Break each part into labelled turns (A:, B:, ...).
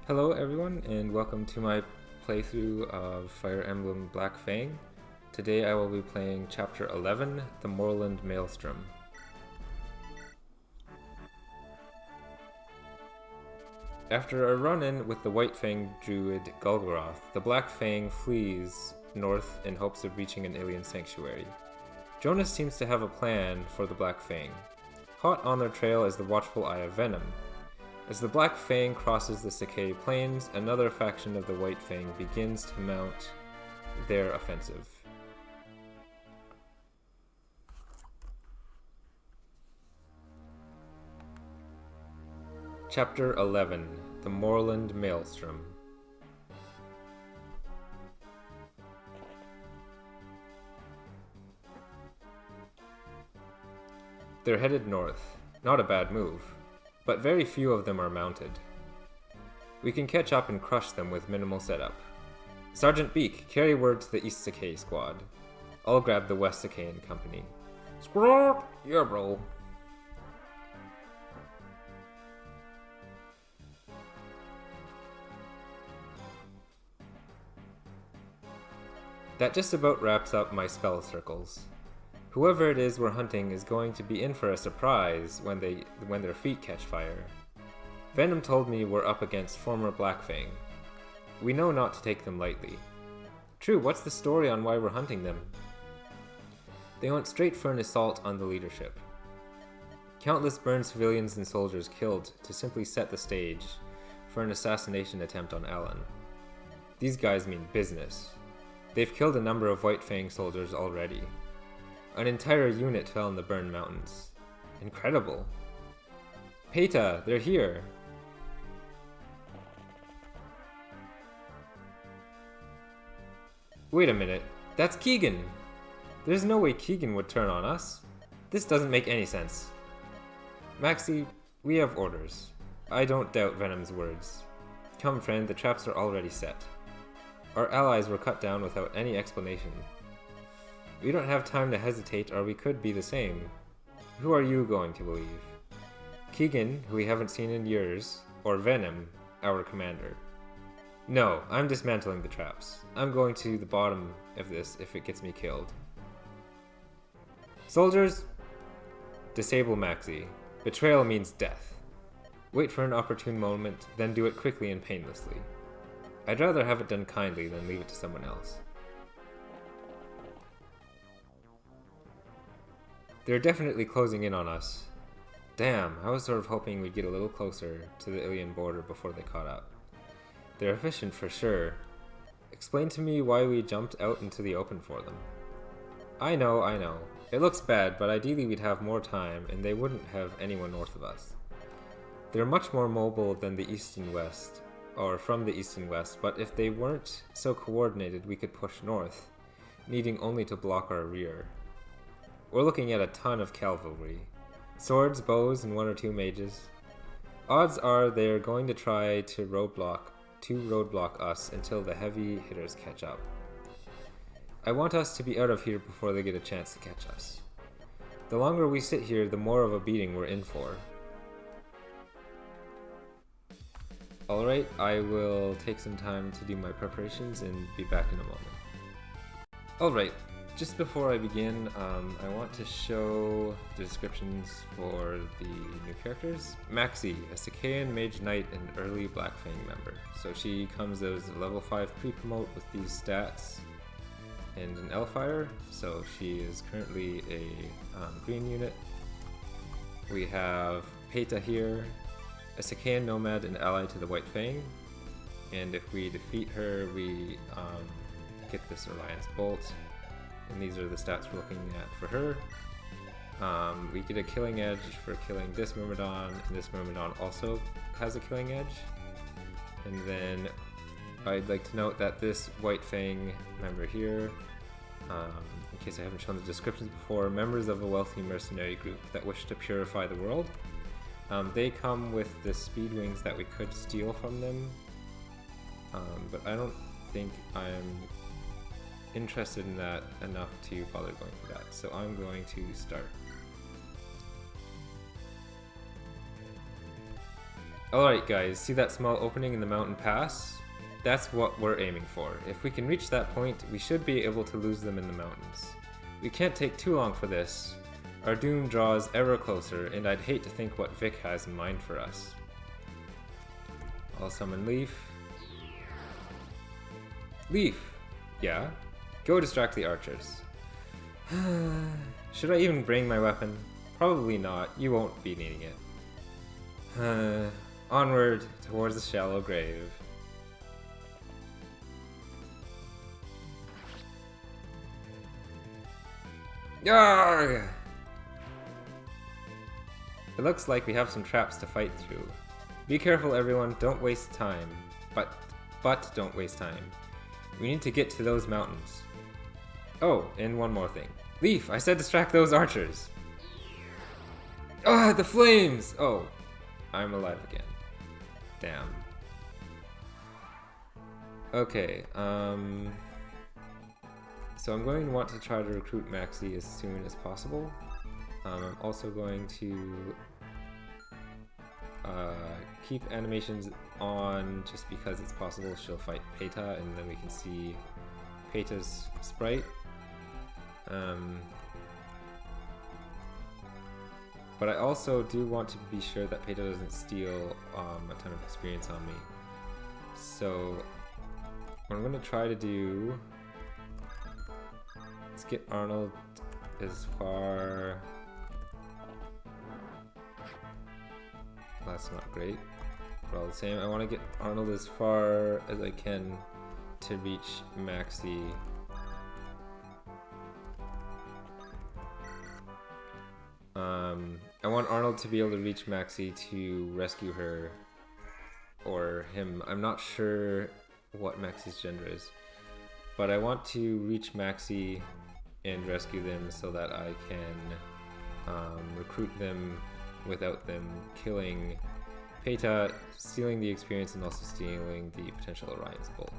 A: Hello everyone and welcome to my playthrough of Fire Emblem Black Fang. Today I will be playing Chapter 11, the Moorland Maelstrom. After a run-in with the White Fang druid Gulgaroth, the Black Fang flees north in hopes of reaching an alien sanctuary. Jonas seems to have a plan for the Black Fang. Hot on their trail is the watchful eye of Venom. As the Black Fang crosses the Decay plains, another faction of the White Fang begins to mount their offensive. Chapter 11, the Moorland Maelstrom. They're headed north. Not a bad move. But very few of them are mounted. We can catch up and crush them with minimal setup. Sergeant Beak, carry word to the East Decay squad. I'll grab the West Decay and company. Squawk! Yeah, bro. That just about wraps up my spell circles. Whoever it is we're hunting is going to be in for a surprise when their feet catch fire. Venom told me we're up against former Black Fang. We know not to take them lightly. True, what's the story on why we're hunting them? They went straight for an assault on the leadership. Countless burned civilians and soldiers killed to simply set the stage for an assassination attempt on Alan. These guys mean business. They've killed a number of White Fang soldiers already. An entire unit fell in the burned mountains. Incredible. Peta, they're here. Wait a minute, that's Keegan. There's no way Keegan would turn on us. This doesn't make any sense. Maxie, we have orders. I don't doubt Venom's words. Come friend, the traps are already set. Our allies were cut down without any explanation. We don't have time to hesitate, or we could be the same. Who are you going to believe? Keegan, who we haven't seen in years, or Venom, our commander? No, I'm dismantling the traps. I'm going to the bottom of this if it gets me killed. Soldiers, disable Maxie. Betrayal means death. Wait for an opportune moment, then do it quickly and painlessly. I'd rather have it done kindly than leave it to someone else. They're definitely closing in on us. Damn, I was sort of hoping we'd get a little closer to the alien border before they caught up. They're efficient for sure. Explain to me why we jumped out into the open for them. I know. It looks bad, but ideally we'd have more time and they wouldn't have anyone north of us. They're much more mobile than the East and West, or from the East and West, but if they weren't so coordinated we could push north, needing only to block our rear. We're looking at a ton of cavalry. Swords, bows, and one or two mages. Odds are they're going to try to roadblock us until the heavy hitters catch up. I want us to be out of here before they get a chance to catch us. The longer we sit here, the more of a beating we're in for. Alright, I will take some time to do my preparations and be back in a moment. Alright. Just before I begin, I want to show the descriptions for the new characters. Maxie, a Cicaean Mage Knight and early Black Fang member. So she comes as a level 5 pre-promote with these stats and an L-Fire. So she is currently a green unit. We have Peta here, a Cicaean Nomad and ally to the White Fang. And if we defeat her, we get this Alliance Bolt. And these are the stats we're looking at for her. We get a killing edge for killing this Myrmidon, and this Myrmidon also has a killing edge. And then I'd like to note that this White Fang member here, in case I haven't shown the descriptions before, members of a wealthy mercenary group that wish to purify the world. They come with the speed wings that we could steal from them, but I don't think I'm interested in that enough to bother going for that, so I'm going to start. Alright guys, see that small opening in the mountain pass? That's what we're aiming for. If we can reach that point, we should be able to lose them in the mountains. We can't take too long for this. Our doom draws ever closer, and I'd hate to think what Vic has in mind for us. I'll summon Leaf. Leaf! Yeah? Go distract the archers. Should I even bring my weapon? Probably not. You won't be needing it. Onward towards the shallow grave. Yarg! It looks like we have some traps to fight through. Be careful everyone, don't waste time. But don't waste time. We need to get to those mountains. Oh, and one more thing. Leaf, I said distract those archers! Ah, the flames! Oh, I'm alive again. Damn. Okay, so I'm going to want to try to recruit Maxie as soon as possible. I'm also going to keep animations on just because it's possible she'll fight Peta and then we can see Peta's sprite. But I also do want to be sure that Peta doesn't steal a ton of experience on me. So what I'm going to try to do is get Arnold as far... That's not great, but all the same, I want to get Arnold as far as I can to reach Maxie. I want Arnold to be able to reach Maxie to rescue her, or him. I'm not sure what Maxie's gender is, but I want to reach Maxie and rescue them so that I can recruit them without them killing Peta, stealing the experience, and also stealing the potential Orion's Bolt.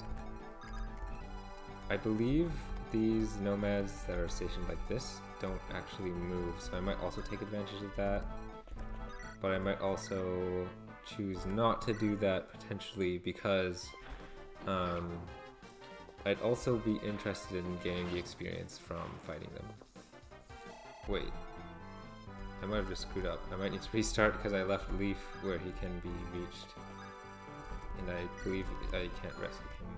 A: I believe these nomads that are stationed like this don't actually move, so I might also take advantage of that. But I might also choose not to do that potentially because I'd also be interested in getting the experience from fighting them. Wait. I might have just screwed up. I might need to restart because I left Leaf where he can be reached. And I believe I can't rescue him.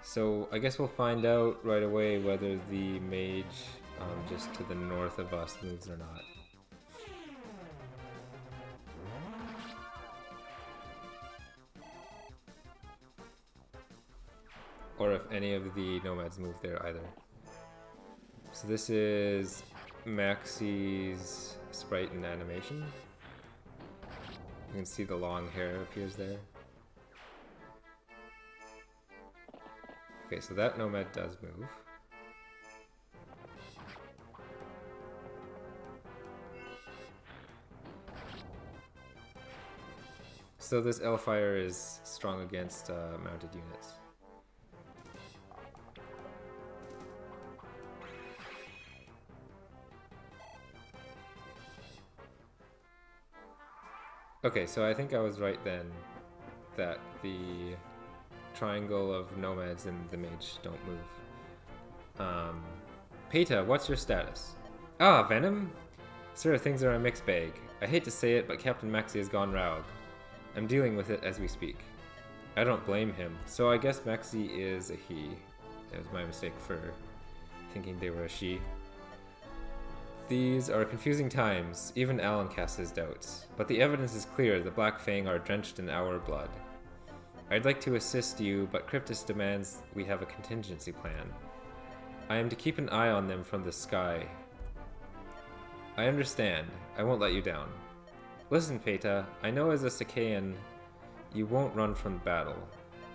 A: So I guess we'll find out right away whether the mage just to the north of us moves or not. Or if any of the nomads move there either. So this is Maxie's sprite and animation. You can see the long hair appears there. Okay, so that nomad does move. So this Elfire is strong against mounted units. Okay, so I think I was right then that the triangle of nomads and the mage don't move. Peta, what's your status? Ah, Venom? Sir, things are a mixed bag. I hate to say it, but Captain Maxie has gone rogue. I'm dealing with it as we speak. I don't blame him, so I guess Maxie is a he. It was my mistake for thinking they were a she. These are confusing times, even Alan casts his doubts, but the evidence is clear the Black Fang are drenched in our blood. I'd like to assist you, but Cryptus demands we have a contingency plan. I am to keep an eye on them from the sky. I understand. I won't let you down. Listen, Peta, I know as a Decay you won't run from battle,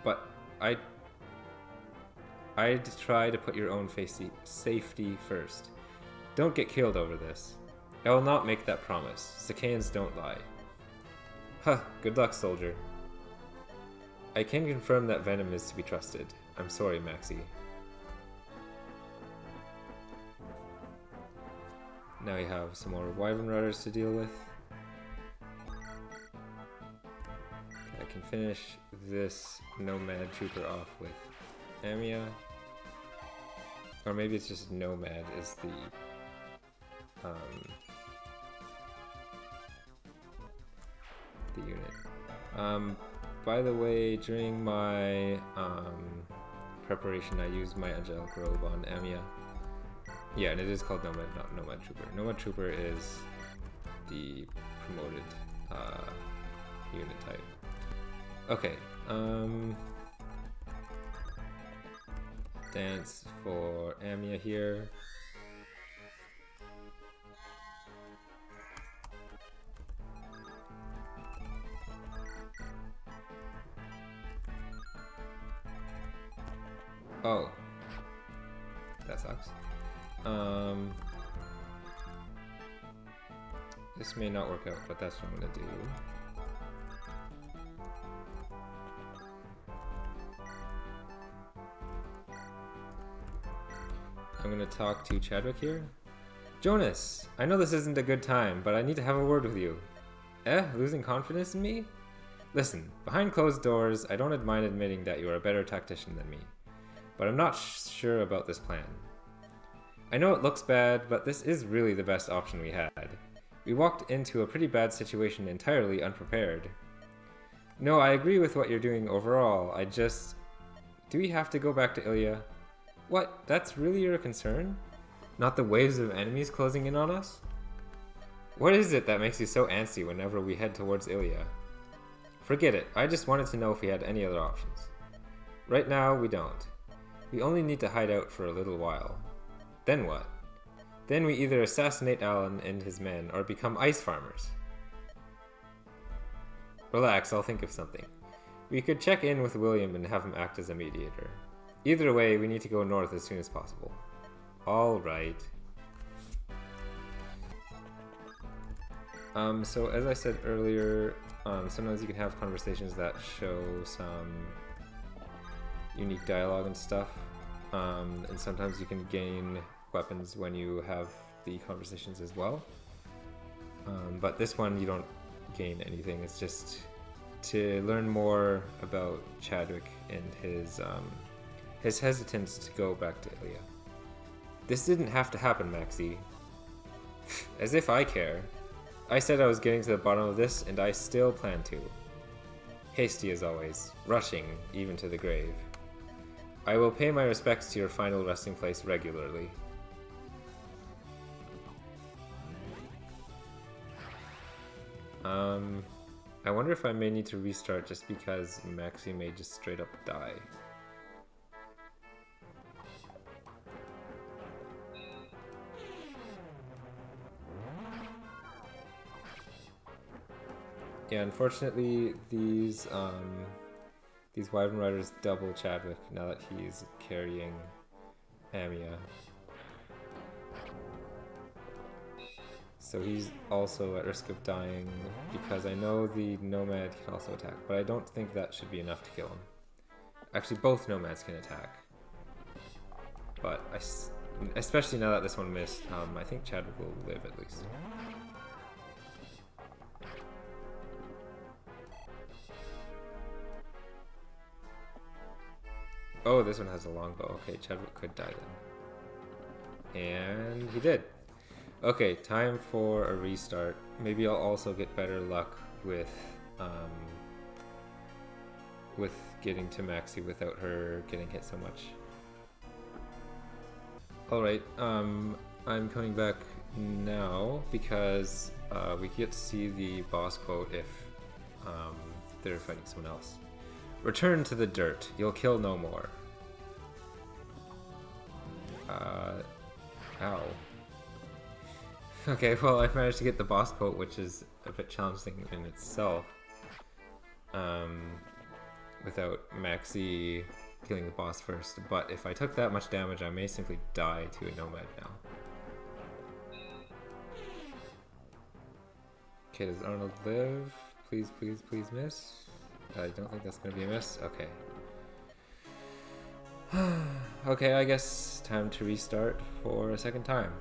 A: but I'd try to put your own safety first. Don't get killed over this. I will not make that promise. Decayans don't lie. Huh, good luck, soldier. I can confirm that Venom is to be trusted. I'm sorry, Maxie. Now you have some more Wyvern Rudders to deal with. can finish this Nomad Trooper off with Amiya. Or maybe it's just Nomad is the unit. By the way, during my preparation, I used my Angelic Robe on Amiya. Yeah, and it is called Nomad, not Nomad Trooper. Nomad Trooper is the promoted unit type. Okay, dance for Amiya here. Oh, that sucks. This may not work out, but that's what I'm gonna do. I'm gonna talk to Chadwick here. Jonas, I know this isn't a good time, but I need to have a word with you. Losing confidence in me? Listen, behind closed doors, I don't mind admitting that you are a better tactician than me. But I'm not sure about this plan. I know it looks bad, but this is really the best option we had. We walked into a pretty bad situation entirely unprepared. No, I agree with what you're doing overall, do we have to go back to Ilya? What, that's really your concern? Not the waves of enemies closing in on us? What is it that makes you so antsy whenever we head towards Ilya? Forget it, I just wanted to know if we had any other options. Right now, we don't. We only need to hide out for a little while. Then what? Then we either assassinate Alan and his men or become ice farmers. Relax, I'll think of something. We could check in with William and have him act as a mediator. Either way, we need to go north as soon as possible. Alright. So as I said earlier, sometimes you can have conversations that show some unique dialogue and stuff, and sometimes you can gain weapons when you have the conversations as well, but this one you don't gain anything. It's just to learn more about Chadwick and his hesitance to go back to Ilya. This didn't have to happen, Maxie. As if I care. I said I was getting to the bottom of this, and I still plan to. Hasty as always, rushing even to the grave. I will pay my respects to your final resting place regularly. I wonder if I may need to restart just because Maxie may just straight up die. Yeah, unfortunately, these Wyvern Riders double Chadwick now that he's carrying Amiya. So he's also at risk of dying because I know the Nomad can also attack, but I don't think that should be enough to kill him. Actually, both Nomads can attack. But especially now that this one missed, I think Chadwick will live at least. Oh, this one has a longbow. Okay, Chadwick could die then. And he did. Okay, time for a restart. Maybe I'll also get better luck with getting to Maxie without her getting hit so much. Alright, I'm coming back now because we get to see the boss quote if they're fighting someone else. Return to the dirt. You'll kill no more. Ow. Okay, well, I've managed to get the boss quote, which is a bit challenging in itself. Without Maxie killing the boss first. But if I took that much damage, I may simply die to a Nomad now. Okay, does Arnold live? Please, please, please miss. I don't think that's gonna be a miss. Okay. Okay, I guess time to restart for a second time.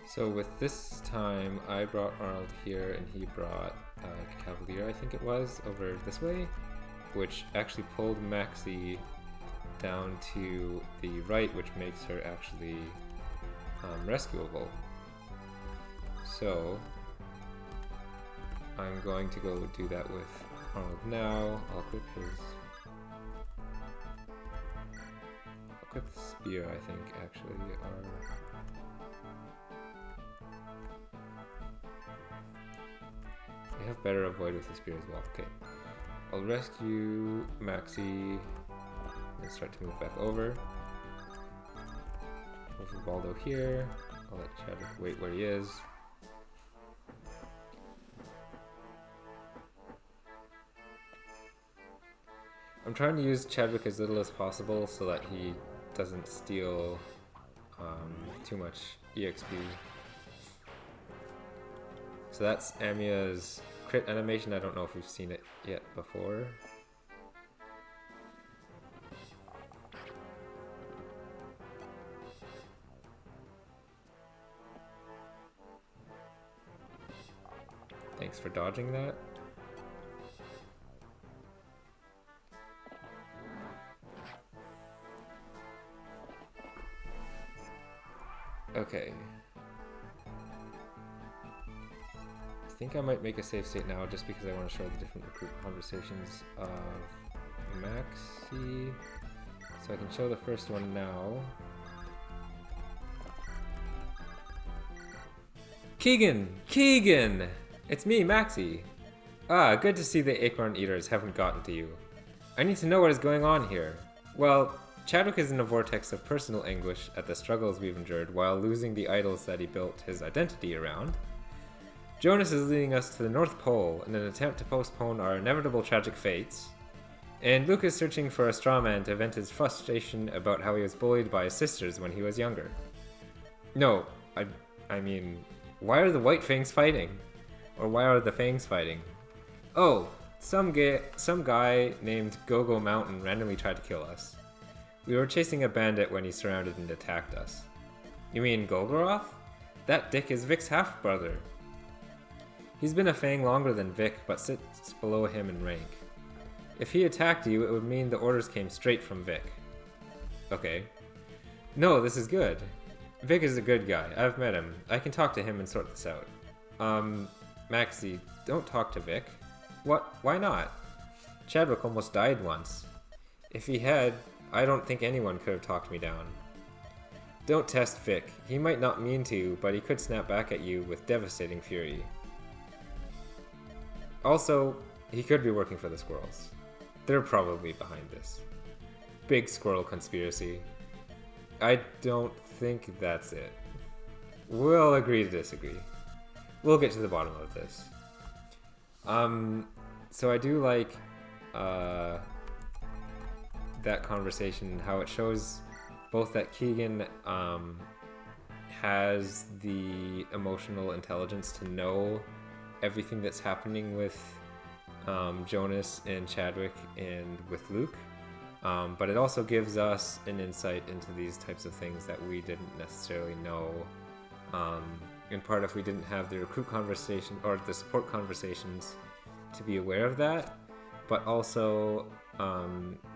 A: So with this time, I brought Arnold here and he brought Cavalier, I think it was, over this way, which actually pulled Maxi down to the right, which makes her actually rescuable. So I'm going to go do that with Arnold now. I'll equip the spear, I think, actually. We have better avoid with the spear as well. Okay. I'll rescue Maxi and start to move back over. Over Baldo here. I'll let Chadwick wait where he is. I'm trying to use Chadwick as little as possible so that he doesn't steal too much EXP. So that's Amia's crit animation. I don't know if we've seen it yet before. Thanks for dodging that. Okay. I think I might make a save state now just because I want to show the different recruit conversations of Maxi. So I can show the first one now. Keegan! Keegan! It's me, Maxi! Ah, good to see the Acorn Eaters haven't gotten to you. I need to know what is going on here. Well, Chadwick is in a vortex of personal anguish at the struggles we've endured while losing the idols that he built his identity around. Jonas is leading us to the North Pole in an attempt to postpone our inevitable tragic fates. And Luke is searching for a straw man to vent his frustration about how he was bullied by his sisters when he was younger. No, I mean, why are the White Fangs fighting? Or why are the Fangs fighting? Oh, some guy named Gogo Mountain randomly tried to kill us. We were chasing a bandit when he surrounded and attacked us. You mean Golgoroth? That dick is Vic's half-brother. He's been a Fang longer than Vic, but sits below him in rank. If he attacked you, it would mean the orders came straight from Vic. Okay. No, this is good. Vic is a good guy. I've met him. I can talk to him and sort this out. Maxi, don't talk to Vic. What? Why not? Chadwick almost died once. If he had, I don't think anyone could have talked me down. Don't test Vic. He might not mean to, but he could snap back at you with devastating fury. Also, he could be working for the squirrels. They're probably behind this. Big squirrel conspiracy. I don't think that's it. We'll agree to disagree. We'll get to the bottom of this. So I do like that conversation, how it shows both that Keegan has the emotional intelligence to know everything that's happening with Jonas and Chadwick and with Luke, but it also gives us an insight into these types of things that we didn't necessarily know, in part if we didn't have the recruit conversation or the support conversations to be aware of that, but also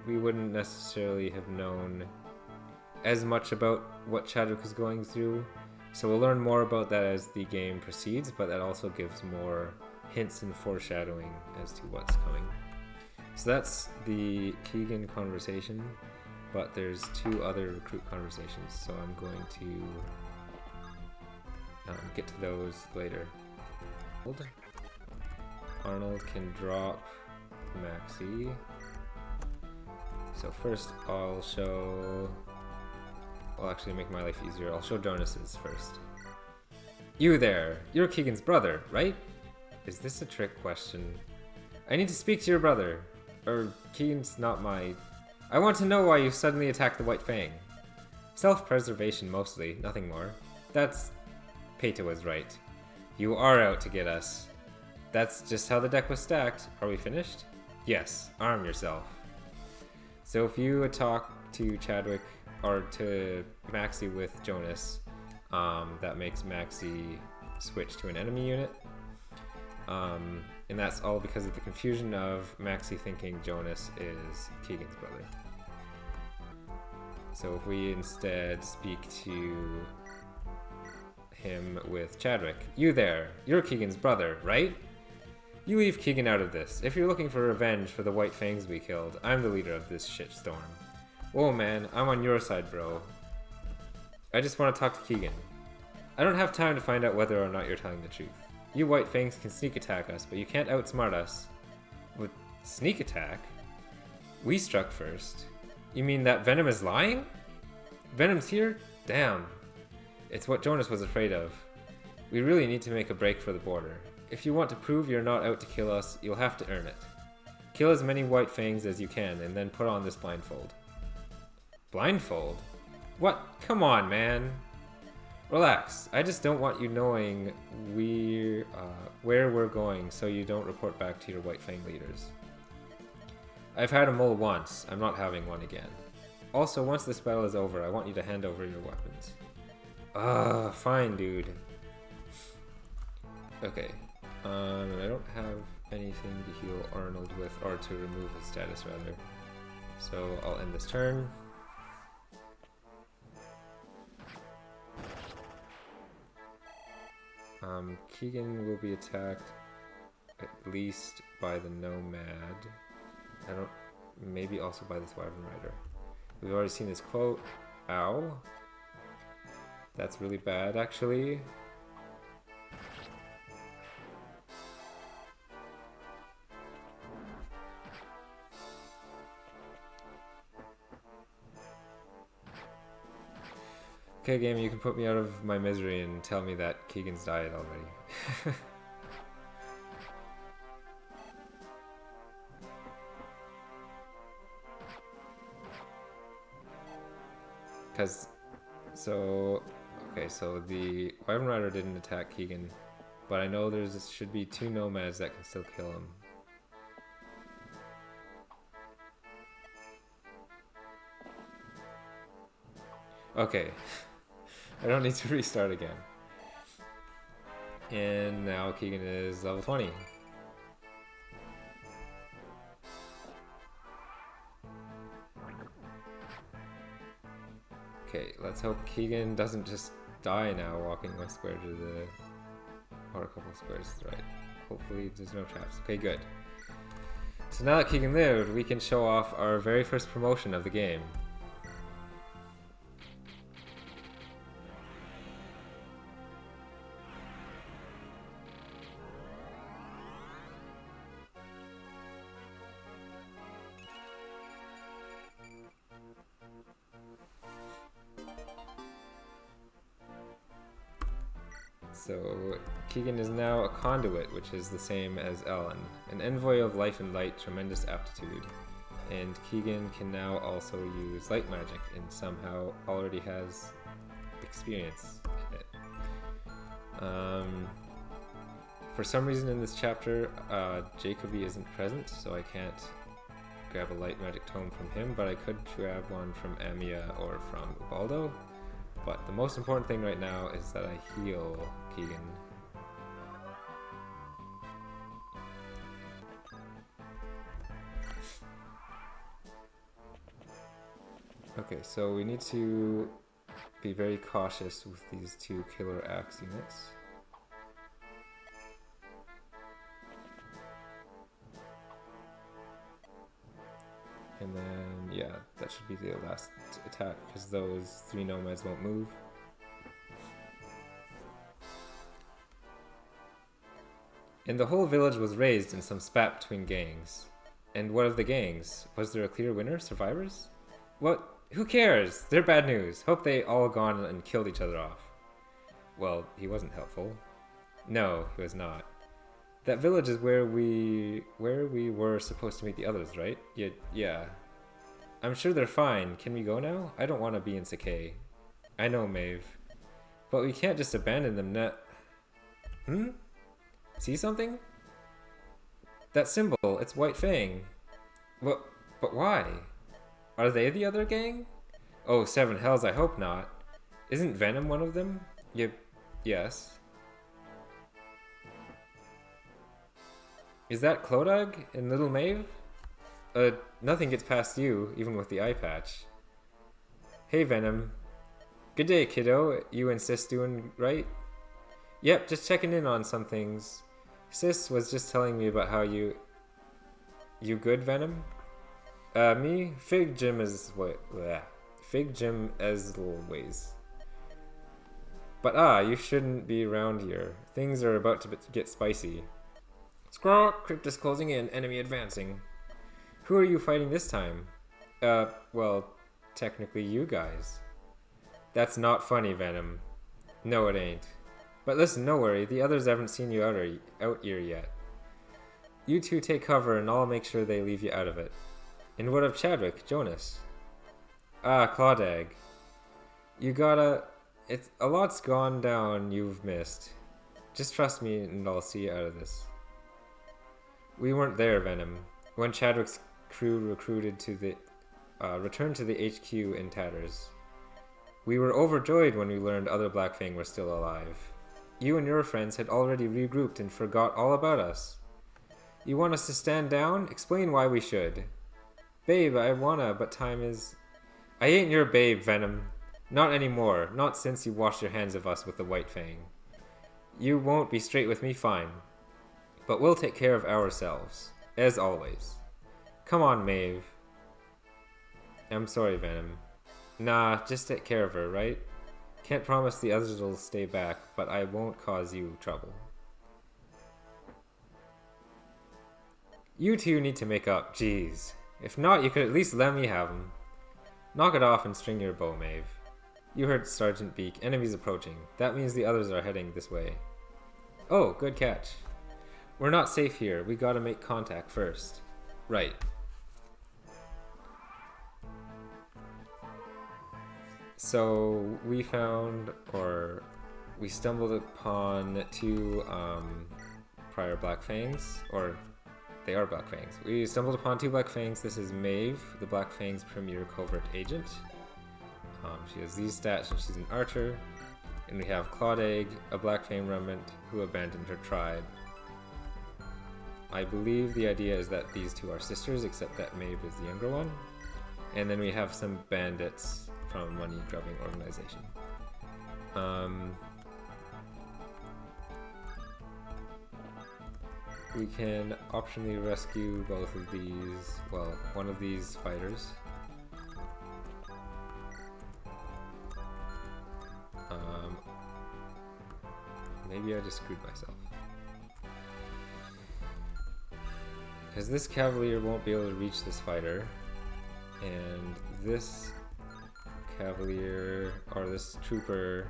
A: we wouldn't necessarily have known as much about what Chadwick is going through. So we'll learn more about that as the game proceeds, but that also gives more hints and foreshadowing as to what's coming. So that's the Keegan conversation, but there's two other recruit conversations, so I'm going to get to those later. Arnold can drop Maxi. So first I'll actually make my life easier. I'll show Jonas's first. You there! You're Keegan's brother, right? Is this a trick question? I need to speak to your brother. Keegan's not my... I want to know why you suddenly attacked the White Fang. Self-preservation mostly, nothing more. Peita was right. You are out to get us. That's just how the deck was stacked. Are we finished? Yes, arm yourself. So if you talk to Chadwick or to Maxi with Jonas, that makes Maxi switch to an enemy unit. And that's all because of the confusion of Maxie thinking Jonas is Keegan's brother. So if we instead speak to him with Chadwick. You there, you're Keegan's brother, right? You leave Keegan out of this. If you're looking for revenge for the White Fangs we killed, I'm the leader of this shitstorm. Whoa man, I'm on your side, bro. I just want to talk to Keegan. I don't have time to find out whether or not you're telling the truth. You White Fangs can sneak attack us, but you can't outsmart us. With sneak attack? We struck first. You mean that Venom is lying? Venom's here? Damn. It's what Jonas was afraid of. We really need to make a break for the border. If you want to prove you're not out to kill us, you'll have to earn it. Kill as many White Fangs as you can, and then put on this blindfold. Blindfold? What? Come on, man. Relax. I just don't want you knowing where we're going, so you don't report back to your White Fang leaders. I've had a mole once. I'm not having one again. Also, once this battle is over, I want you to hand over your weapons. Fine, dude. Okay. I don't have anything to heal Arnold with, or to remove his status, rather. So I'll end this turn. Keegan will be attacked at least by the Nomad. Maybe also by this Wyvern Rider. We've already seen this quote. Ow. That's really bad, actually. Okay, game, you can put me out of my misery and tell me that Keegan's died already. So the Wyvern Rider didn't attack Keegan, but I know should be 2 Nomads that can still kill him. Okay. I don't need to restart again. And now Keegan is level 20. Okay, let's hope Keegan doesn't just die now walking one square to the... or a couple squares to the right. Hopefully there's no traps. Okay, good. So now that Keegan lived, we can show off our very first promotion of the game. So Keegan is now a conduit, which is the same as Ellen, an envoy of life and light, tremendous aptitude. And Keegan can now also use light magic and somehow already has experience in it. For some reason in this chapter, Jacoby isn't present, so I can't grab a light magic tome from him, but I could grab one from Amiya or from Ubaldo. But the most important thing right now is that I heal Keegan. Okay, so we need to be very cautious with these 2 killer axe units. And then, yeah, that should be the last attack, because those 3 Nomads won't move. And the whole village was raised in some spat between gangs. And what of the gangs? Was there a clear winner? Survivors? What? Who cares? They're bad news. Hope they all gone and killed each other off. Well, he wasn't helpful. No, he was not. That village is where we were supposed to meet the others, right? Yeah. I'm sure they're fine. Can we go now? I don't want to be in Decay. I know, Maeve. But we can't just abandon them See something? That symbol, it's White Fang. But why? Are they the other gang? Oh, 7 hells, I hope not. Isn't Venom one of them? Yes. Is that Clodagh and Little Maeve? Nothing gets past you, even with the eye patch. Hey, Venom. Good day, kiddo. You and Sis doing right? Yep, just checking in on some things. Sis was just telling me about how you... You good, Venom? Me? Fig Jim is... what? Bleh. Fig Jim as always. But you shouldn't be around here. Things are about to get spicy. Squawk! Crypt is closing in. Enemy advancing. Who are you fighting this time? Well, technically you guys. That's not funny, Venom. No, it ain't. But listen, no worry. The others haven't seen you out here yet. You two take cover and I'll make sure they leave you out of it. And what of Chadwick, Jonas? Clodagh. You gotta... A lot's gone down you've missed. Just trust me and I'll see you out of this. We weren't there, Venom. When Chadwick's crew returned to the HQ in tatters. We were overjoyed when we learned other Black Fang were still alive. You and your friends had already regrouped and forgot all about us. You want us to stand down? Explain why we should. Babe, I wanna, but time is... I ain't your babe, Venom. Not anymore. Not since you washed your hands of us with the White Fang. You won't be straight with me, fine. But we'll take care of ourselves. As always. Come on, Maeve. I'm sorry, Venom. Nah, just take care of her, right? Can't promise the others will stay back, but I won't cause you trouble. You two need to make up, jeez. If not, you could at least let me have him. Knock it off and string your bow, Maeve. You heard Sergeant Beak. Enemies approaching. That means the others are heading this way. Oh, good catch. We're not safe here. We gotta make contact first. Right. So we found, or we stumbled upon two prior Black Fangs, or they are Black Fangs. We stumbled upon two Black Fangs. This is Maeve, the Black Fang's premier covert agent. She has these stats and she's an archer. And we have Clodagh, a Black Fang remnant who abandoned her tribe. I believe the idea is that these two are sisters, except that Maeve is the younger one. And then we have some bandits from a money-grubbing organization. We can optionally rescue both of these, well, one of these fighters. Maybe I just screwed myself. Because this cavalier won't be able to reach this fighter. And this cavalier, or this trooper,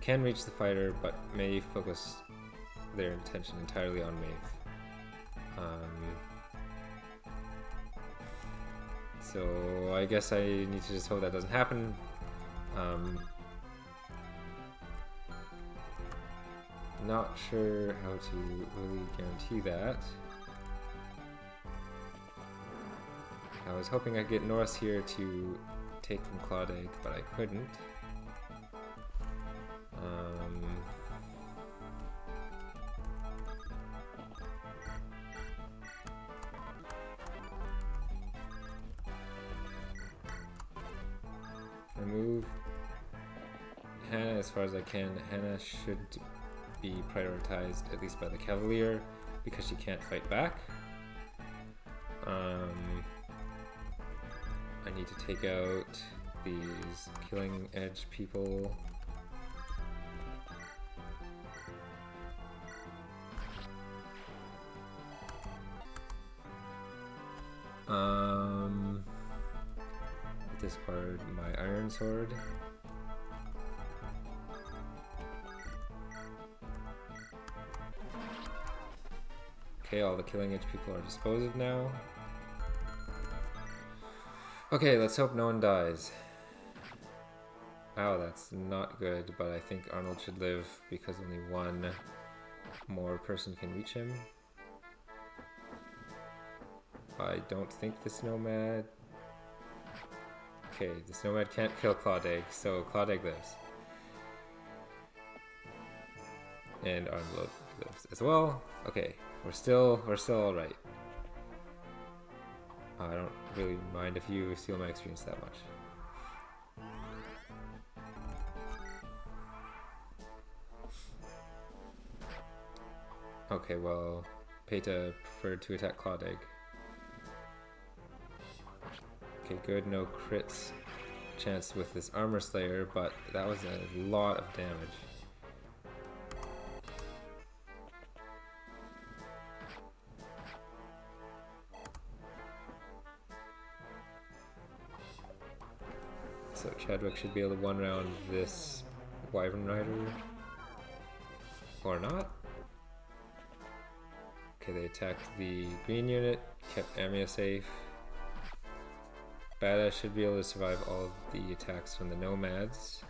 A: can reach the fighter, but may focus their attention entirely on Maeve. So I guess I need to just hope that doesn't happen. Not sure how to really guarantee that. I was hoping I'd get Norris here to take from Clodagh, but I couldn't. I move Hannah as far as I can. Hannah should be prioritized, at least by the Cavalier, because she can't fight back. I need to take out these killing edge people. Discard my iron sword. Okay, all the killing edge people are disposed of now. Okay, let's hope no one dies. Wow, that's not good, but I think Arnold should live because only one more person can reach him. I don't think the Nomad... Okay, the Nomad can't kill Clodagh, so Clodagh lives. And Arnold lives as well. Okay, we're still all right. I don't really mind if you steal my experience that much. Okay, well, Peta preferred to attack Clawed Egg. Okay, good, no crits chance with this Armor Slayer, but that was a lot of damage. So Chadwick should be able to one-round this Wyvern Rider. Or not. Okay, they attacked the green unit, kept Amia safe. Badass should be able to survive all of the attacks from the Nomads.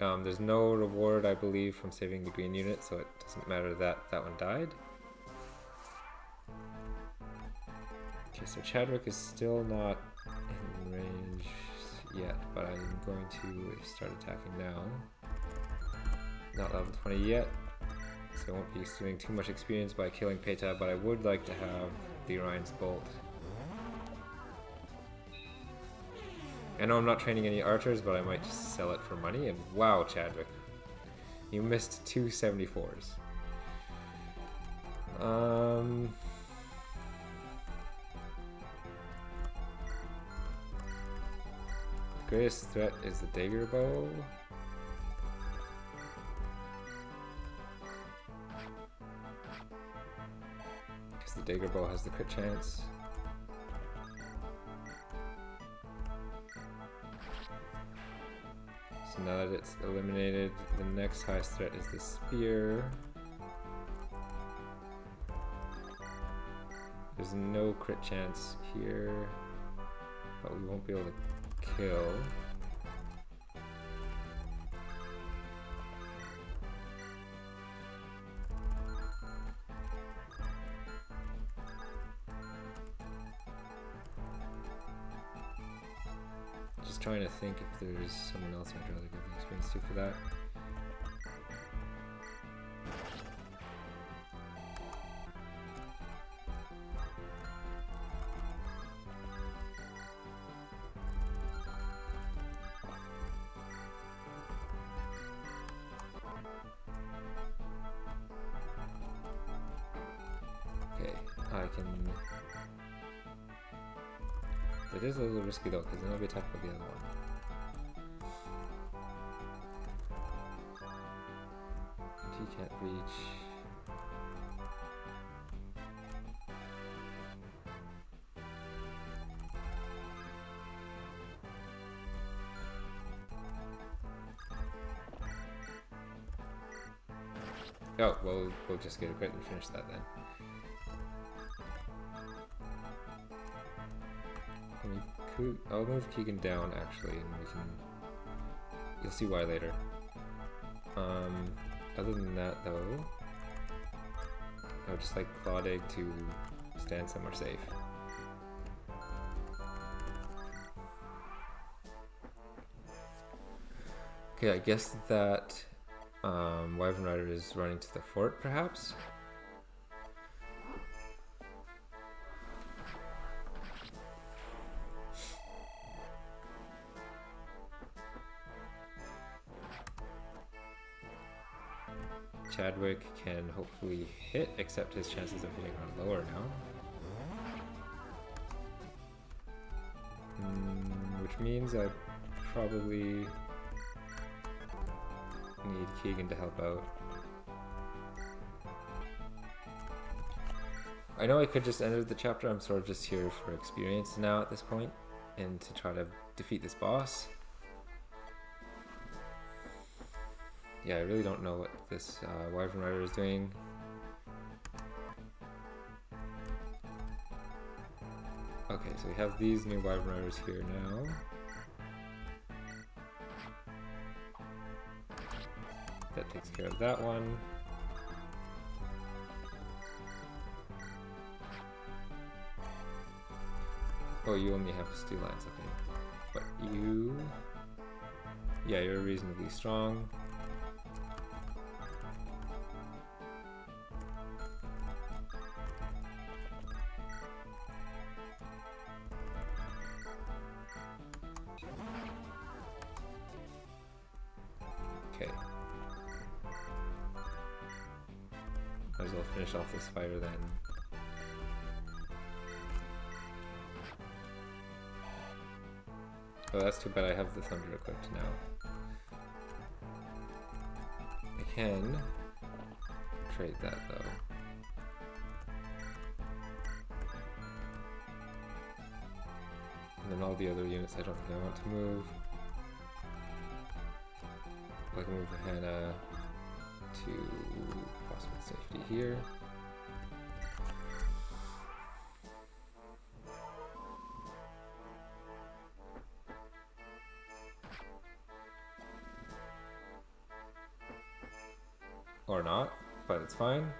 A: There's no reward, I believe, from saving the green unit, so it doesn't matter that that one died. Okay, so Chadwick is still not in range yet, but I'm going to start attacking now. Not level 20 yet, so I won't be stealing too much experience by killing Peta, but I would like to have the Orion's Bolt. I know I'm not training any archers, but I might just sell it for money, and wow, Chadwick. You missed 2 74s. The greatest threat is the Dagger Bow. Because the Dagger Bow has the crit chance. So now that it's eliminated, the next highest threat is the Spear. There's no crit chance here, but we won't be able to kill. Just trying to think if there's someone else I'd rather give the experience to for that. It is a little risky though, because then I'll be attacked by the other one. And he can't reach. Oh, well, we'll just get a crit and finish that then. I'll move Keegan down actually, and we can. You'll see why later. Other than that, though, I would just like Clawed Egg to stand somewhere safe. Okay, I guess that Wyvern Rider is running to the fort, perhaps. Chadwick can hopefully hit, except his chances of hitting are lower now. Which means I probably need Keegan to help out. I know I could just end the chapter, I'm sort of just here for experience now at this point, and to try to defeat this boss. Yeah, I really don't know what this Wyvern Rider is doing. Okay, so we have these new Wyvern Riders here now. That takes care of that one. Oh, you only have steel lines, okay. But you... yeah, you're reasonably strong. Might as well finish off this fire then. Oh, that's too bad I have the thunder equipped now. I can trade that though. And then all the other units I don't think I want to move. I can move Hannah to possible safety here. Or not, but it's fine.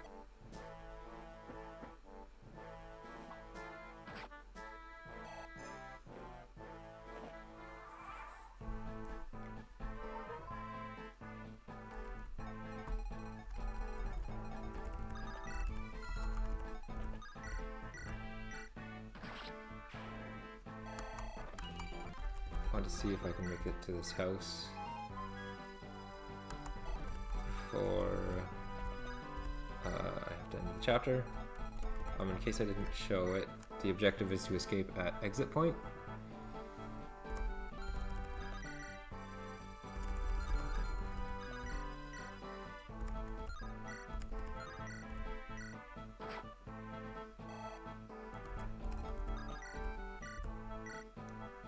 A: I want to see if I can make it to this house before I have to end the chapter. In case I didn't show it, the objective is to escape at exit point.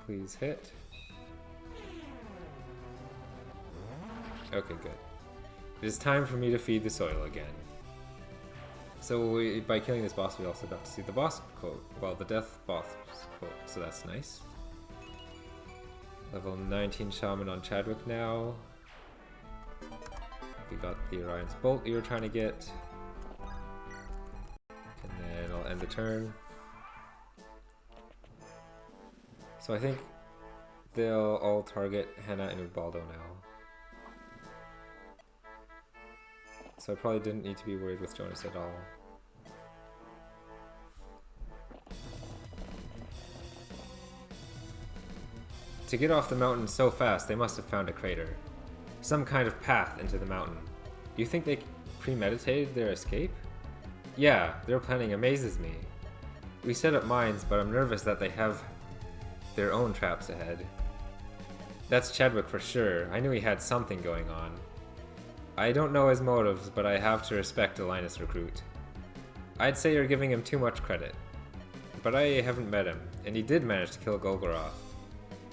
A: Please hit. Okay, good. It is time for me to feed the soil again. So by killing this boss, we also got to see the boss quote. Well, the death boss quote, so that's nice. Level 19 Shaman on Chadwick now. We got the Orion's Bolt we were trying to get. And then I'll end the turn. So I think they'll all target Hannah and Ubaldo now. So I probably didn't need to be worried with Jonas at all. To get off the mountain so fast, they must have found a crater. Some kind of path into the mountain. Do you think they premeditated their escape? Yeah, their planning amazes me. We set up mines, but I'm nervous that they have their own traps ahead. That's Chadwick for sure. I knew he had something going on. I don't know his motives, but I have to respect a Linus recruit. I'd say you're giving him too much credit. But I haven't met him, and he did manage to kill Golgoroth.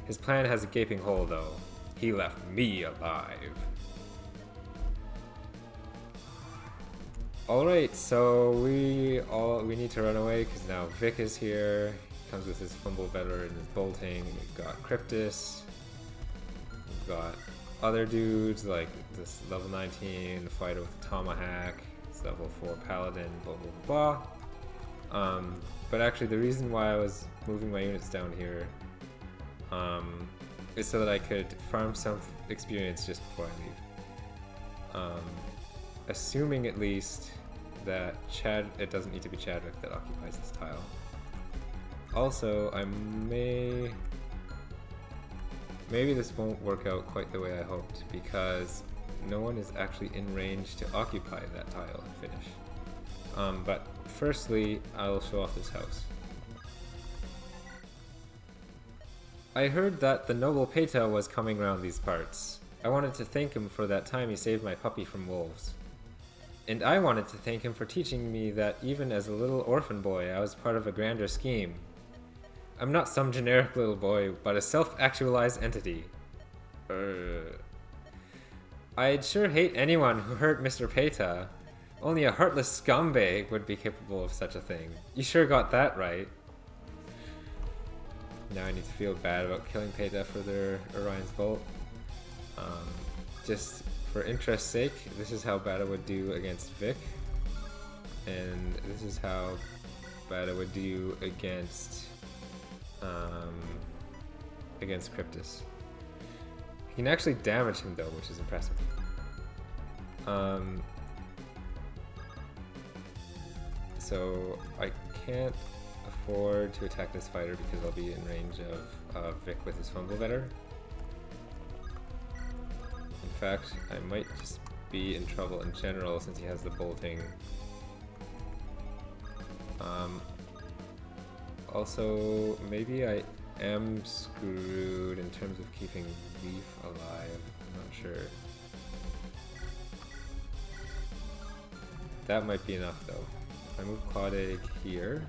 A: His plan has a gaping hole though. He left me alive. Alright, so we need to run away because now Vic is here. He comes with his Fumble Vetter and his bolting. We've got Cryptus. We've got other dudes like this level 19 fighter with Tomahawk, it's level 4 paladin, blah blah blah. But actually the reason why I was moving my units down here is so that I could farm some experience just before I leave. Assuming at least that it doesn't need to be Chadwick that occupies this tile. Also, maybe this won't work out quite the way I hoped because no one is actually in range to occupy that tile and finish. But firstly, I'll show off this house. I heard that the noble Peta was coming round these parts. I wanted to thank him for that time he saved my puppy from wolves. And I wanted to thank him for teaching me that even as a little orphan boy, I was part of a grander scheme. I'm not some generic little boy, but a self-actualized entity. I'd sure hate anyone who hurt Mr. Peta. Only a heartless scumbag would be capable of such a thing. You sure got that right. Now I need to feel bad about killing Peta for their Orion's Bolt. Just for interest's sake, this is how bad I would do against Vic. And this is how bad I would do against Cryptus. You can actually damage him though, which is impressive. So I can't afford to attack this fighter because I'll be in range of Vic with his Fumble Vetter. In fact, I might just be in trouble in general since he has the bolting Also, maybe I am screwed in terms of keeping Leaf alive. I'm not sure. That might be enough though. If I move Clawdig here,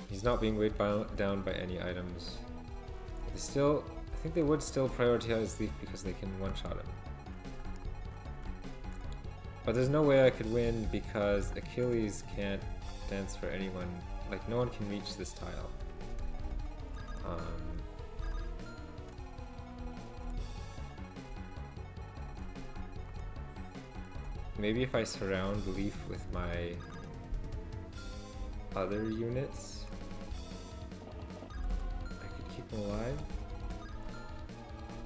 A: he's not being weighed down by any items. They still, I think they would still prioritize Leaf because they can one-shot him. But there's no way I could win because Achilles can't dance for anyone. Like, no one can reach this tile. Maybe if I surround Leaf with my other units, I could keep him alive.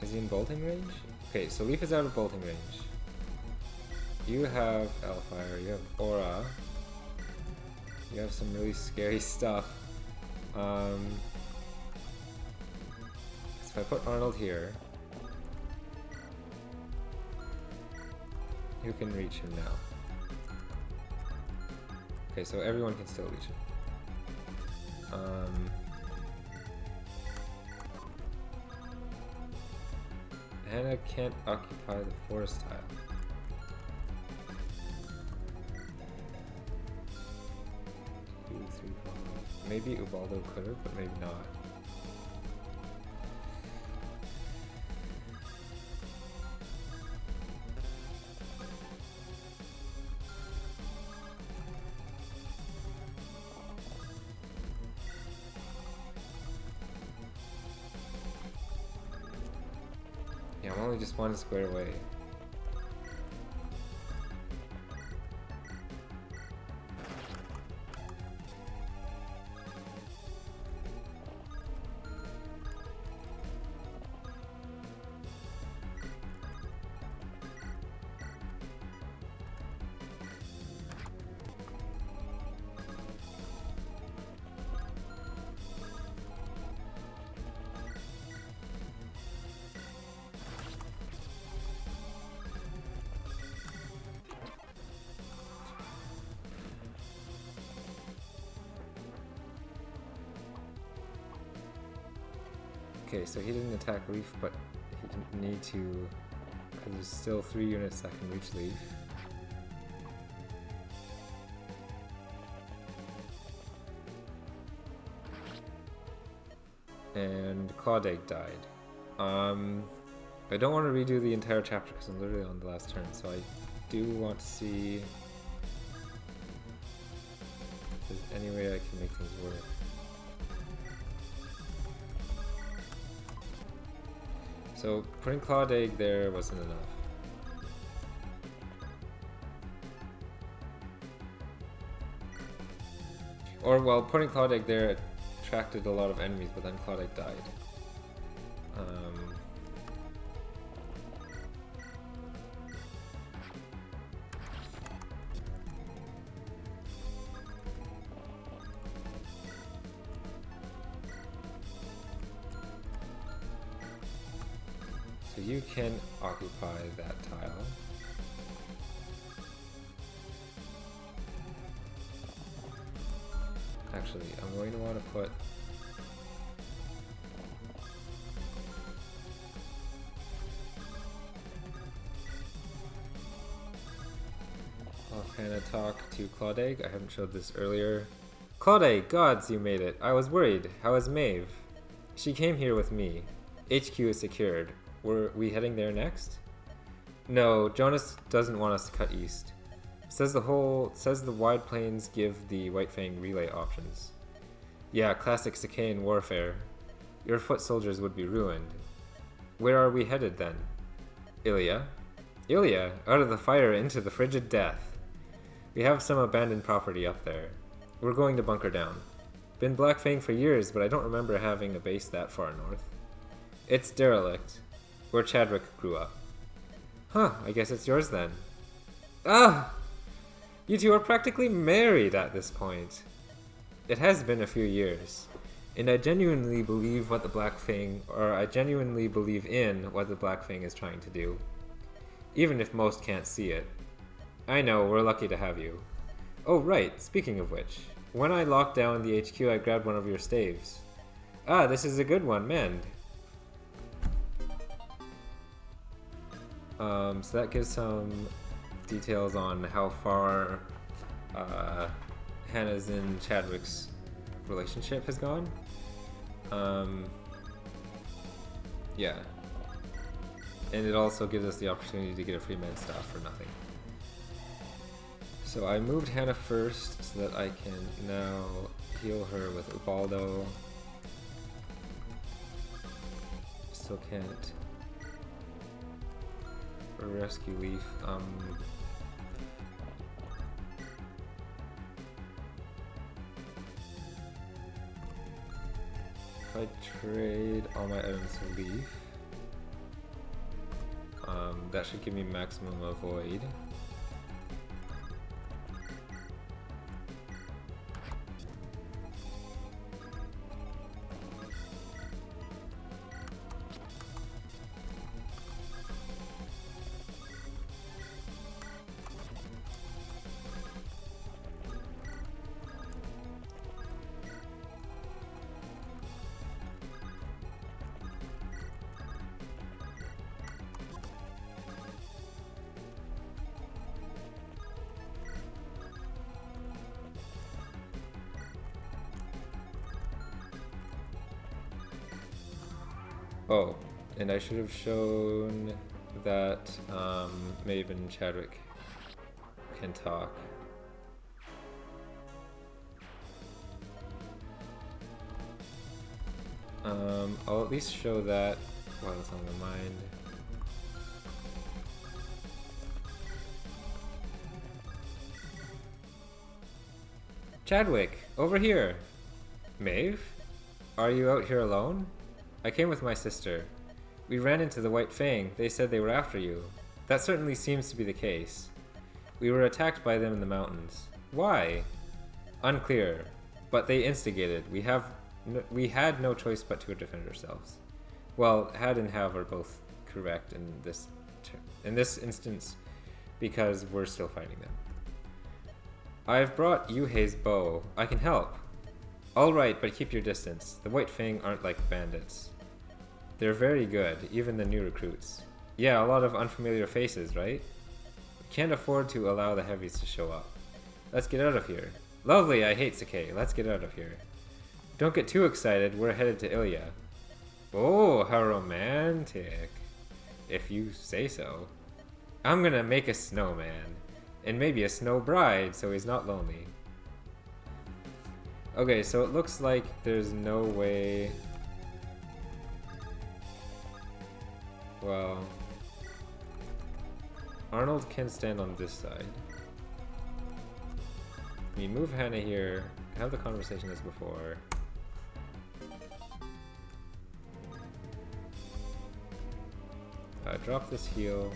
A: Is he in bolting range? Okay, so Leaf is out of bolting range. You have Hellfire, you have Aura, you have some really scary stuff. So if I put Arnold here, you can reach him now. Okay, so everyone can still reach him. Hannah can't occupy the forest tile. Maybe Ubaldo could have, but maybe not. Yeah, I'm only just one square away. Okay, so he didn't attack Leaf, but he didn't need to, because there's still 3 units that can reach Leaf. And Clawdig died. I don't want to redo the entire chapter because I'm literally on the last turn, so I do want to see if there's any way I can make things work. So putting Clawdig there wasn't enough. Or well, putting Clawdig there attracted a lot of enemies, but then Clawdig died. So you can occupy that tile. Actually, I'm going to want to put offhand talk to Clawdig. I haven't showed this earlier. Clawdig, gods, you made it. I was worried. How is Maeve? She came here with me. HQ is secured. Were we heading there next? No, Jonas doesn't want us to cut east. Says the wide plains give the White Fang relay options. Yeah, classic Decay warfare. Your foot soldiers would be ruined. Where are we headed then? Ilya? Ilya, out of the fire into the frigid death. We have some abandoned property up there. We're going to bunker down. Been Black Fang for years, but I don't remember having a base that far north. It's derelict. Where Chadwick grew up. Huh, I guess it's yours then. Ah! You two are practically married at this point. It has been a few years, and I genuinely believe what the Black Fang, or I genuinely believe in what the Black Fang is trying to do, even if most can't see it. I know, we're lucky to have you. Oh right, speaking of which, when I locked down the HQ I grabbed one of your staves. Ah, this is a good one, mend. So that gives some details on how far Hannah's and Chadwick's relationship has gone. Yeah. And it also gives us the opportunity to get a free med staff for nothing. So I moved Hannah first so that I can now heal her with Ubaldo. Still can't rescue Leaf. If I trade all my items to Leaf, that should give me maximum avoid. Oh, and I should have shown that Maeve and Chadwick can talk. I'll at least show that while it's on my mind. Chadwick, over here! Maeve? Are you out here alone? I came with my sister. We ran into the White Fang. They said they were after you. That certainly seems to be the case. We were attacked by them in the mountains. Why? Unclear. But they instigated. We had no choice but to defend ourselves. Well, had and have are both correct in this instance because we're still fighting them. I've brought Yuhei's bow. I can help. Alright, but keep your distance. The White Fang aren't like bandits. They're very good, even the new recruits. Yeah, a lot of unfamiliar faces, right? We can't afford to allow the heavies to show up. Let's get out of here. Lovely, I hate Decay. Let's get out of here. Don't get too excited, we're headed to Ilya. Oh, how romantic. If you say so. I'm gonna make a snowman. And maybe a snow bride, so he's not lonely. Okay, so it looks like there's no way... Well... Arnold can stand on this side. We move Hannah here, have the conversation as before. Drop this heal.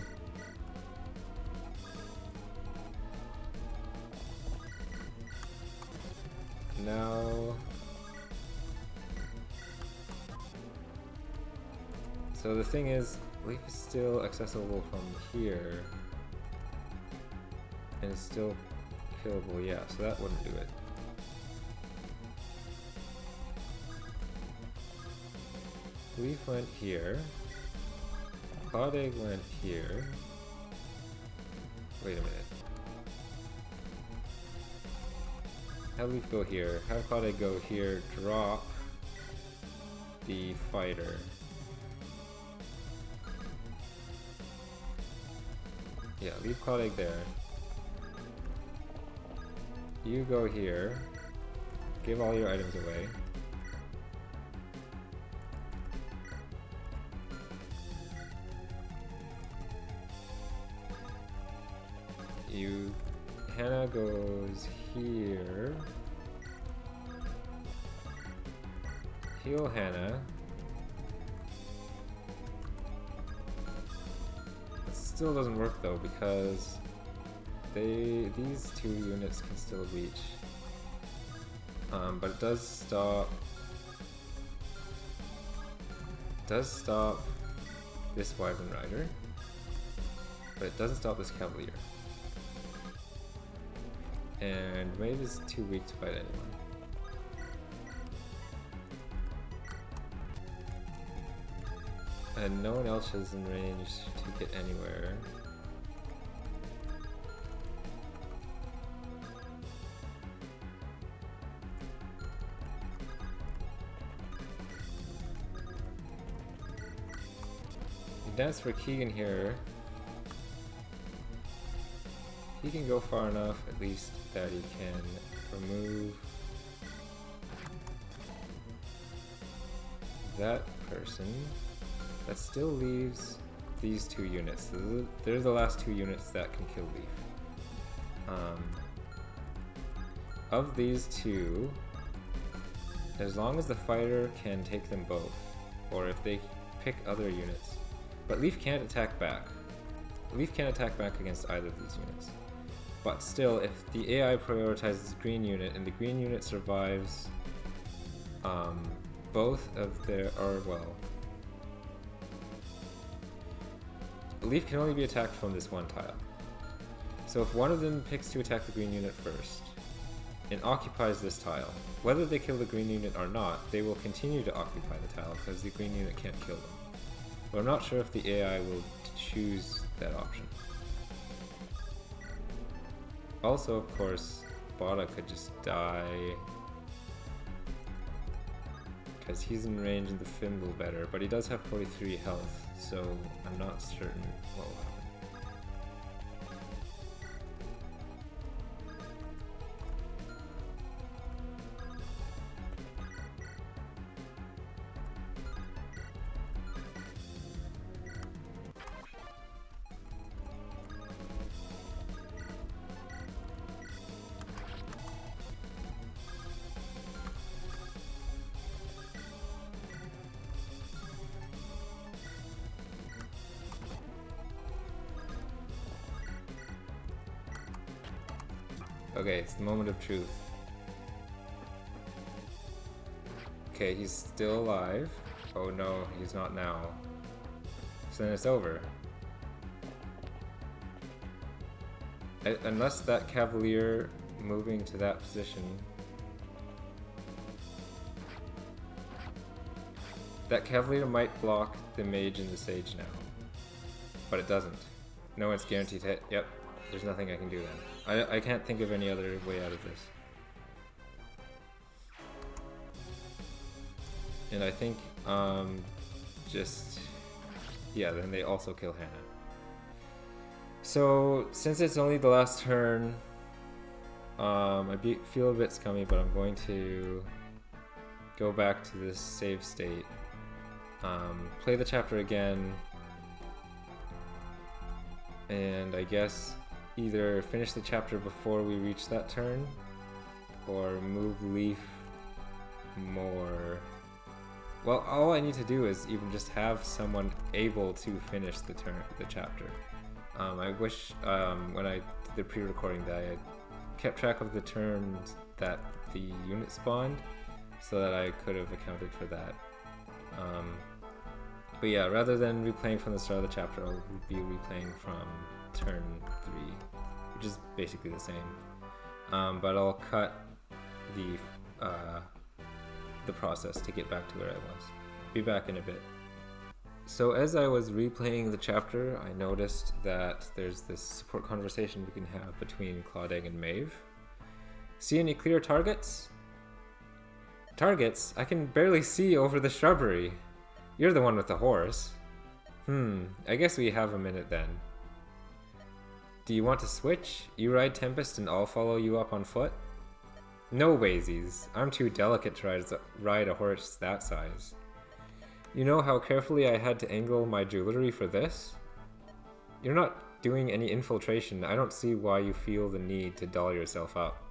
A: Now... So the thing is, Leaf is still accessible from here. And it's still killable, yeah, so that wouldn't do it. Leaf went here. Cloud Egg went here. Wait a minute. Have Leaf go here. Have Cloud Egg go here. Drop the fighter. Yeah, leave Cloud Egg there. You go here. Give all your items away. Hannah goes here. Heal Hannah. It still doesn't work though because these two units can still reach. But it does stop this Wyvern Rider. But it doesn't stop this Cavalier. And Maeve is too weak to fight anyone. And no one else is in range to get anywhere. Dance for Keegan here. He can go far enough, at least, that he can remove that person. That still leaves these two units. They're the last two units that can kill Leaf. Of these two, as long as the fighter can take them both, or if they pick other units, but Leaf can't attack back. Leaf can't attack back against either of these units. But still, if the AI prioritizes the green unit and the green unit survives both of their, or well, Leaf can only be attacked from this one tile. So if one of them picks to attack the green unit first and occupies this tile, whether they kill the green unit or not, they will continue to occupy the tile because the green unit can't kill them. But I'm not sure if the AI will choose that option. Also, of course, Bada could just die because he's in range of the Fimble better, but he does have 43 health, so I'm not certain what will happen. Okay, it's the moment of truth. Okay, he's still alive. Oh no, he's not now. So then it's over. Unless that Cavalier moving to that position. That Cavalier might block the Mage and the Sage now. But it doesn't. No one's guaranteed to hit. Yep, there's nothing I can do then. I can't think of any other way out of this. And I think, yeah, then they also kill Hannah. So, since it's only the last turn, I feel a bit scummy, but I'm going to go back to this save state, play the chapter again, and I guess either finish the chapter before we reach that turn, or move Leaf more. Well, all I need to do is even just have someone able to finish the chapter. I wish when I did the pre-recording that I had kept track of the turns that the unit spawned, so that I could have accounted for that. But yeah, rather than replaying from the start of the chapter, I'll be replaying from turn 3, which is basically the same. But I'll cut the process to get back to where I was. Be back in a bit. So as I was replaying the chapter, I noticed that there's this support conversation we can have between Claudeg and Maeve. See any clear targets? Targets? I can barely see over the shrubbery. You're the one with the horse. I guess we have a minute then. Do you want to switch? You ride Tempest and I'll follow you up on foot? No waysies. I'm too delicate to ride a horse that size. You know how carefully I had to angle my jewelry for this? You're not doing any infiltration. I don't see why you feel the need to doll yourself up.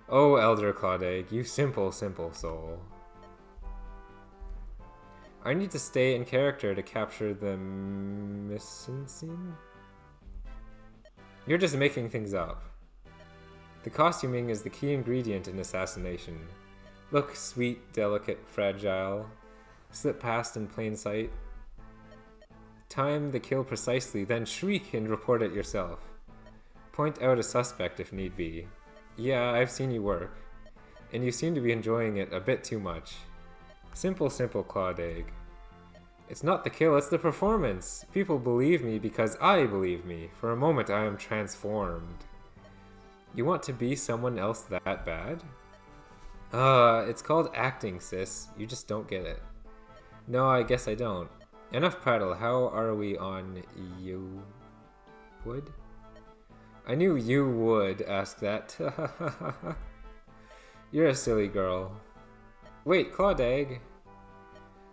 A: Oh, Elder Claudeg, you simple, simple soul. I need to stay in character to capture the missing scene? You're just making things up. The costuming is the key ingredient in assassination. Look sweet, delicate, fragile. Slip past in plain sight. Time the kill precisely, then shriek and report it yourself. Point out a suspect if need be. Yeah, I've seen you work. And you seem to be enjoying it a bit too much. Simple, Clawed Egg. It's not the kill, it's the performance. People believe me because I believe me. For a moment I am transformed. You want to be someone else that bad? It's called acting, sis. You just don't get it. No, I guess I don't. Enough prattle. How are we on you? Would? I knew you would ask that. You're a silly girl. Wait, Clawed Egg.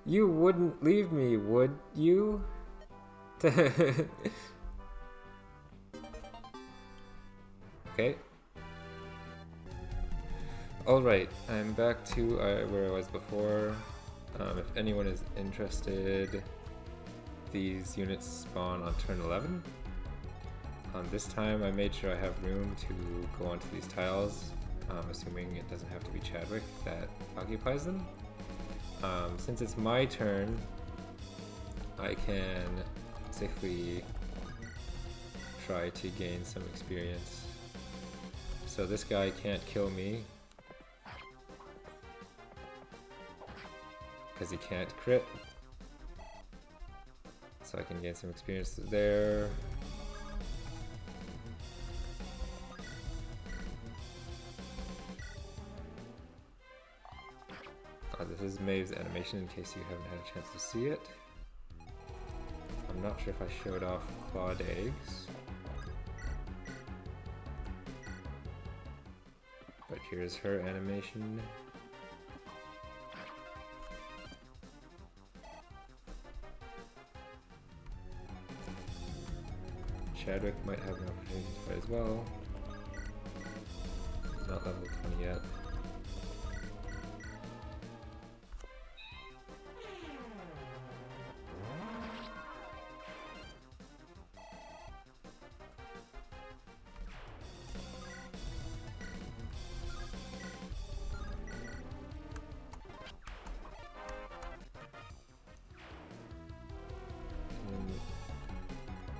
A: You wouldn't leave me, would you? Okay. Alright, I'm back to where I was before. If anyone is interested, these units spawn on turn 11. This time I made sure I have room to go onto these tiles, assuming it doesn't have to be Chadwick that occupies them. Since it's my turn, I can safely try to gain some experience. So this guy can't kill me, because he can't crit. So I can gain some experience there. This is Maeve's animation in case you haven't had a chance to see it. I'm not sure if I showed off Clawed Eggs. But here's her animation. Chadwick might have an opportunity to fight as well. He's not level 20 yet.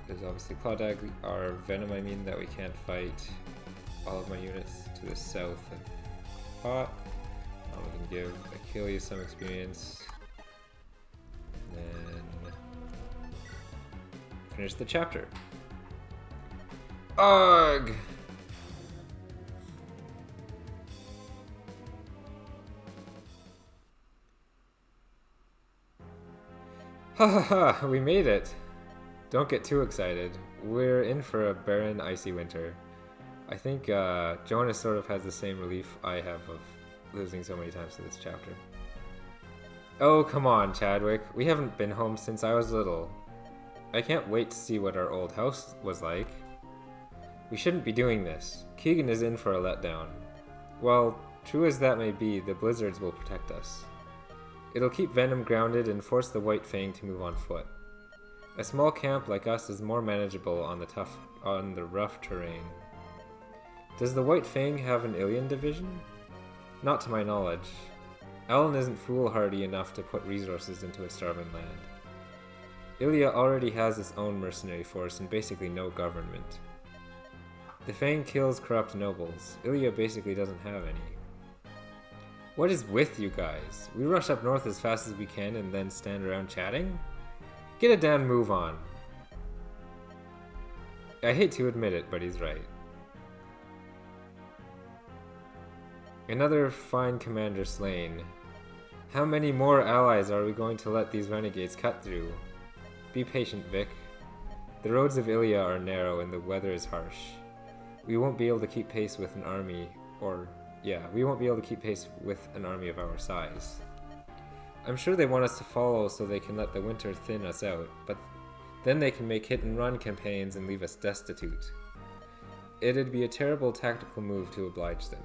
A: There's obviously Clawed, our Venom, I mean, that we can't fight. All of my units to the south of Pot. We can give Achilles some experience. And then finish the chapter. Ugh! Ha ha ha, we made it! Don't get too excited. We're in for a barren, icy winter. I think Jonas sort of has the same relief I have of losing so many times to this chapter. Oh, come on, Chadwick. We haven't been home since I was little. I can't wait to see what our old house was like. We shouldn't be doing this. Keegan is in for a letdown. Well, true as that may be, the blizzards will protect us. It'll keep Venom grounded and force the White Fang to move on foot. A small camp like us is more manageable on the rough terrain. Does the White Fang have an Ilian division? Not to my knowledge. Alan isn't foolhardy enough to put resources into a starving land. Ilia already has its own mercenary force and basically no government. The Fang kills corrupt nobles. Ilia basically doesn't have any. What is with you guys? We rush up north as fast as we can and then stand around chatting? Get a damn move on. I hate to admit it, but he's right. Another fine commander slain. How many more allies are we going to let these renegades cut through? Be patient, Vic. The roads of Ilia are narrow and the weather is harsh. We won't be able to keep pace with an army, we won't be able to keep pace with an army of our size. I'm sure they want us to follow so they can let the winter thin us out, but then they can make hit-and-run campaigns and leave us destitute. It'd be a terrible tactical move to oblige them.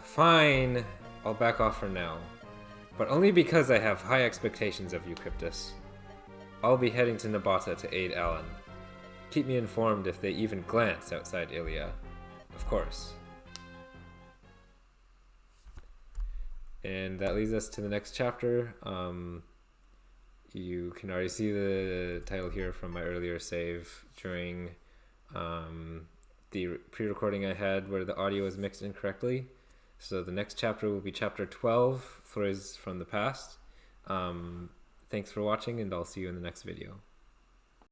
A: Fine, I'll back off for now, but only because I have high expectations of you, Cryptus. I'll be heading to Nabata to aid Alan. Keep me informed if they even glance outside Ilia. Of course. And that leads us to the next chapter. You can already see the title here from my earlier save. During the pre-recording I had where the audio was mixed incorrectly. So the next chapter will be chapter 12, Flores from the Past. Thanks for watching, and I'll see you in the next video.